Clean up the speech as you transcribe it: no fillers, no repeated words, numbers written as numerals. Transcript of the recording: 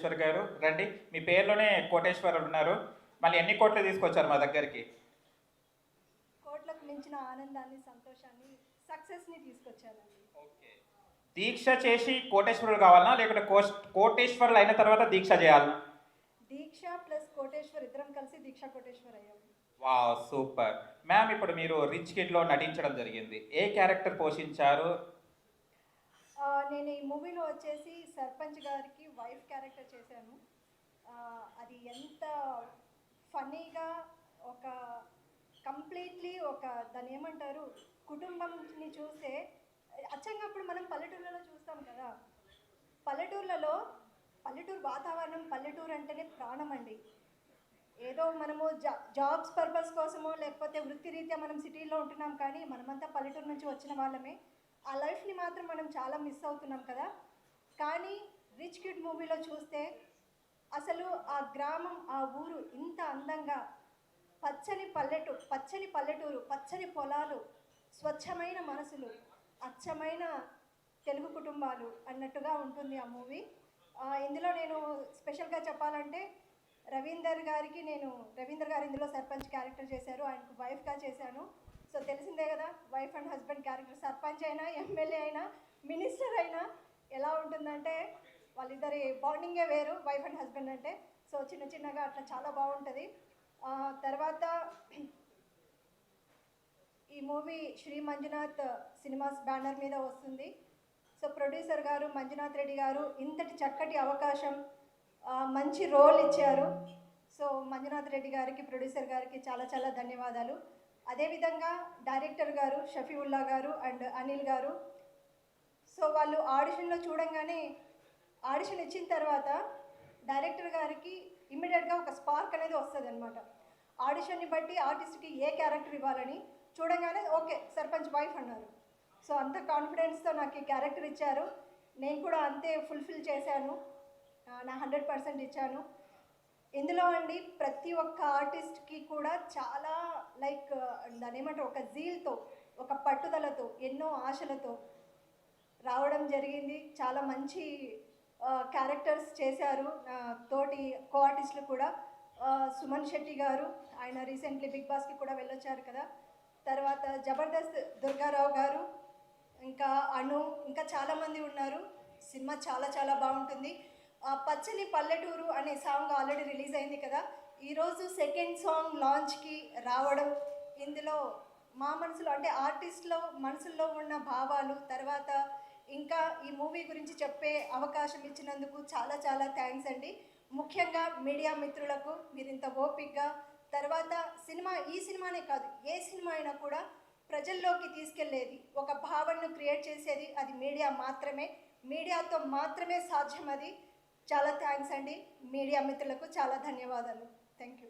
కోటేశ్వర్ గారు. రండి, మీ పేరులోనే కోటేశ్వరులు ఉన్నారు. మళ్ళీ ఎన్ని కోట్లు తీసుకొచ్చారు మా దగ్గరికి? కోట్లకు మించిన ఆనందాన్ని, సంతోషాన్ని, సక్సెస్ని తీసుకొచ్చానండి. ఓకే. దీక్ష చేసి కోటేశ్వరులు కావాలనా, లేకుంటే కోటేశ్వరులు అయిన తర్వాత దీక్ష చేయాలనా? దీక్ష ప్లస్ కోటేశ్వర్ ఇద్దరం కలిసి దీక్ష కోటేశ్వర్ అయ్యాము. Wow, super. మ్యామ్, ఇప్పుడు మీరు రిచ్ కిడ్లో నటించడం జరిగింది. ఏ క్యారెక్టర్ పోషించారు? నేను ఈ మూవీలో వచ్చేసి సర్పంచ్ గారికి వైఫ్ క్యారెక్టర్ చేశాను. అది ఎంత ఫన్నీగా, ఒక కంప్లీట్లీ ఒక దాన్ని ఏమంటారు, కుటుంబంని చూస్తే అచ్చంగా అప్పుడు మనం పల్లెటూర్లలో చూస్తాం కదా, పల్లెటూర్లలో పల్లెటూరు వాతావరణం, పల్లెటూరు అంటేనే ప్రాణం అండి. ఏదో మనము జాబ్స్ పర్పస్ కోసమో లేకపోతే వృత్తిరీత్యా మనం సిటీలో ఉంటున్నాం, కానీ మనమంతా పల్లెటూరు నుంచి వచ్చిన వాళ్ళమే. ఆ లైఫ్ని మాత్రం మనం చాలా మిస్ అవుతున్నాం కదా. కానీ రిచ్ కిడ్ మూవీలో చూస్తే అసలు ఆ గ్రామం, ఆ ఊరు ఇంత అందంగా, పచ్చని పల్లెటూరు, పచ్చని పొలాలు, స్వచ్ఛమైన మనసులు, అచ్చమైన తెలుగు కుటుంబాలు అన్నట్టుగా ఉంటుంది ఆ మూవీ. ఇందులో నేను స్పెషల్గా చెప్పాలంటే రవీందర్ గారు ఇందులో సర్పంచ్ క్యారెక్టర్ చేశారు. ఆయనకు వైఫ్గా చేశాను. సో తెలిసిందే కదా, wife and husband character, sarpanch అయినా, ఎమ్మెల్యే అయినా, మినిస్టర్ అయినా ఎలా ఉంటుందంటే వాళ్ళిద్దరి బాండింగే వేరు, వైఫ్ అండ్ హస్బెండ్ అంటే. సో చిన్నగా అట్లా చాలా బాగుంటుంది. తర్వాత ఈ movie Shri Manjunath cinemas banner మీద వస్తుంది. సో ప్రొడ్యూసర్ గారు మంజునాథ్ రెడ్డి గారు ఇంతటి చక్కటి అవకాశం, మంచి రోల్ ఇచ్చారు. సో మంజునాథ్ రెడ్డి గారికి, ప్రొడ్యూసర్ గారికి చాలా చాలా ధన్యవాదాలు. అదేవిధంగా డైరెక్టర్ గారు షఫీవుల్లా గారు అండ్ అనిల్ గారు. సో వాళ్ళు ఆడిషన్లో చూడంగానే, ఆడిషన్ ఇచ్చిన తర్వాత డైరెక్టర్ గారికి ఇమ్మీడియట్గా ఒక స్పార్క్ అనేది వస్తుంది అనమాట. ఆడిషన్ని బట్టి ఆర్టిస్ట్కి ఏ క్యారెక్టర్ ఇవ్వాలని చూడంగానే ఓకే సర్పంచ్ వైఫ్ అన్నారు. సో అంత కాన్ఫిడెన్స్తో నాకు ఈ క్యారెక్టర్ ఇచ్చారు. నేను కూడా అంతే ఫుల్ఫిల్ చేశాను, నా 100% ఇచ్చాను. ఇందులో అండి ప్రతి ఒక్క ఆర్టిస్ట్కి కూడా చాలా లైక్ దాని ఏమంటారు, ఒక జీల్తో, ఒక పట్టుదలతో, ఎన్నో ఆశలతో రావడం జరిగింది. చాలా మంచి క్యారెక్టర్స్ చేశారు. తోటి కో ఆర్టిస్టులు కూడా సుమన్ శెట్టి గారు, ఆయన రీసెంట్లీ బిగ్ బాస్కి కూడా వెళ్ళొచ్చారు కదా. తర్వాత జబర్దస్త్ దుర్గారావు గారు, ఇంకా అను, ఇంకా చాలామంది ఉన్నారు. సినిమా చాలా చాలా బాగుంటుంది. పచ్చని పల్లెటూరు అనే సాంగ్ ఆల్రెడీ రిలీజ్ అయింది కదా, ఈరోజు సెకండ్ సాంగ్ లాంచ్కి రావడం, ఇందులో మా మనసులో అంటే ఆర్టిస్ట్లో మనసుల్లో ఉన్న భావాలు, తర్వాత ఇంకా ఈ మూవీ గురించి చెప్పే అవకాశం ఇచ్చినందుకు చాలా చాలా థ్యాంక్స్ అండి. ముఖ్యంగా మీడియా మిత్రులకు, మీరు ఇంత ఓపిక్గా, తర్వాత ఈ సినిమానే కాదు, ఏ సినిమా అయినా కూడా ప్రజల్లోకి తీసుకెళ్లేది, ఒక భావనను క్రియేట్ చేసేది అది మీడియా మాత్రమే. మీడియాతో మాత్రమే సాధ్యం అది. చాలా థ్యాంక్స్ అండి. మీడియా మిత్రులకు చాలా ధన్యవాదాలు. Thank you.